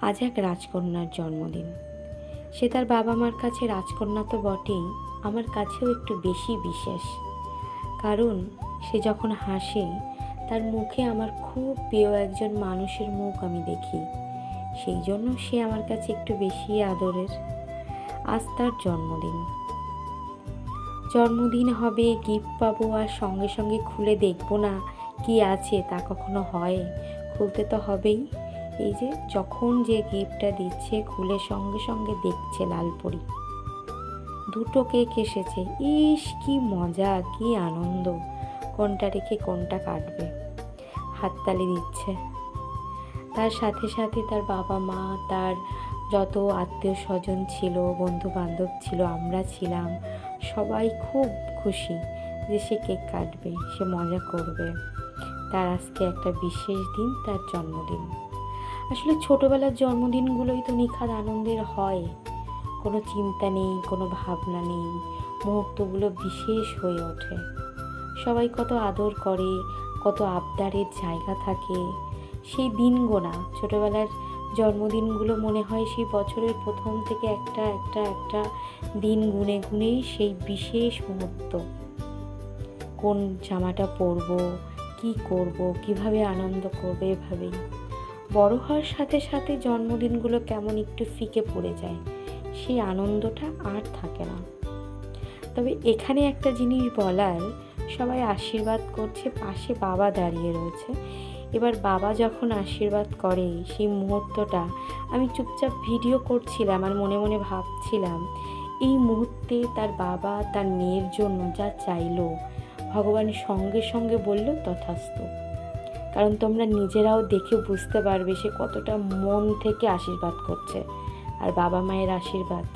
আজ এক রাজকন্যার জন্মদিন। সে তার বাবা মার কাছে রাজকন্যা তো বটেই, আমার কাছেও একটু বেশি বিশেষ। কারণ সে যখন হাসে তার মুখে আমার খুব প্রিয় একজন মানুষের মুখ আমি দেখি, সেই জন্য সে আমার কাছে একটু বেশি আদরের। আজ তার জন্মদিন হবে, গিফট পাবো আর সঙ্গে সঙ্গে খুলে দেখবো না কি আছে, তা কখনো হয়? খুলতে তো হবেই। এই যে যখন যে গিফটটা দিচ্ছে খুলে সঙ্গে সঙ্গে দেখছে লালপরি। দুটো কেক এসেছে, ইস কি মজা, কি আনন্দ! কোনটা রেখে কোনটা কাটবে, হাততালি দিচ্ছে। তার সাথে সাথে তার বাবা মা, তার যত আত্মীয় স্বজন ছিল, বন্ধু বান্ধব ছিল, আমরা ছিলাম, সবাই খুব খুশি যে সে কেক কাটবে, সে মজা করবে। তার আজকে একটা বিশেষ দিন, তার জন্মদিন। আসলে ছোটবেলার জন্মদিনগুলোই তো নিখাদ আনন্দের হয়। কোনো চিন্তা নেই, কোনো ভাবনা নেই, মুহূর্তগুলো বিশেষ হয়ে ওঠে। সবাই কত আদর করে, কত আবদারের জায়গা থাকে। সেই দিন গোনা ছোটবেলার জন্মদিনগুলো মনে হয় সেই বছরের প্রথম থেকে একটা একটা একটা দিন গুনে গুনেই সেই বিশেষ মুহূর্ত। কোন জামাটা পরবো, কি করব, কিভাবে আনন্দ করবে, এভাবেই। বড় হওয়ার সাথে সাথে জন্মদিনগুলো কেমন একটু ফিকে পড়ে যায়, সেই আনন্দটা আর থাকে না। তবে এখানে একটা জিনিস বলার, সবাই আশীর্বাদ করছে, পাশে বাবা দাঁড়িয়ে রয়েছে। এবার বাবা যখন আশীর্বাদ করে সেই মুহূর্তটা আমি চুপচাপ ভিডিও করছিলাম আর মনে মনে ভাবছিলাম, এই মুহূর্তে তার বাবা তার মেয়ের জন্য যা চাইলো, ভগবান সঙ্গে সঙ্গে বলল তথাস্তু। কারণ তোমরা নিজেরাও দেখে বুঝতে পারবে সে কতটা মন থেকে আশীর্বাদ করছে। আর বাবা মায়ের আশীর্বাদ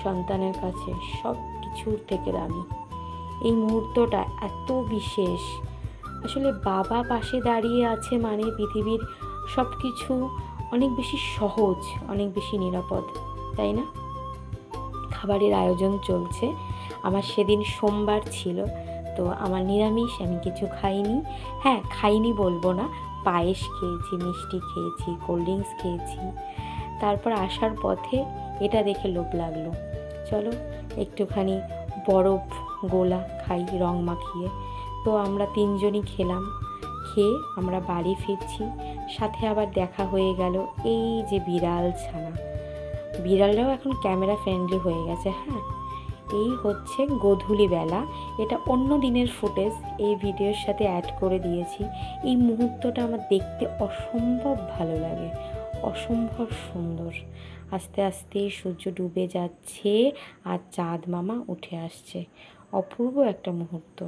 সন্তানের কাছে সব কিছুর থেকে দামি। এই মুহূর্তটা এত বিশেষ। আসলে বাবা পাশে দাঁড়িয়ে আছে মানে পৃথিবীর সব কিছু অনেক বেশি সহজ, অনেক বেশি নিরাপদ, তাই না? খাবারের আয়োজন চলছে। আমার সেদিন সোমবার ছিল, তো আমার নিরামিষ, আমি কিছু খাইনি। হ্যাঁ, খাইনি বলবো না, পায়েস খেয়েছি, মিষ্টি খেয়েছি, কোল্ড ড্রিঙ্কস খেয়েছি। তারপর আসার পথে এটা দেখে লোভ লাগলো, চলো একটুখানি বরফ গোলা খাই রং মাখিয়ে। তো আমরা তিনজনই খেলাম। খেয়ে আমরা বাড়ি ফিরছি, সাথে আবার দেখা হয়ে গেল এই যে বিড়াল ছানা। বিড়ালরাও এখন ক্যামেরা ফ্রেন্ডলি হয়ে গেছে। হ্যাঁ, এই হচ্ছে গোধূলি বেলা, এটা অন্য দিনের ফুটেজ এই ভিডিওর সাথে অ্যাড করে দিয়েছি। এই মুহূর্তটা আমার দেখতে অসম্ভব ভালো লাগে, অসম্ভব সুন্দর। আস্তে আস্তে সূর্য ডুবে যাচ্ছে আর চাঁদ মামা উঠে আসছে, অপূর্ব একটা মুহূর্ত।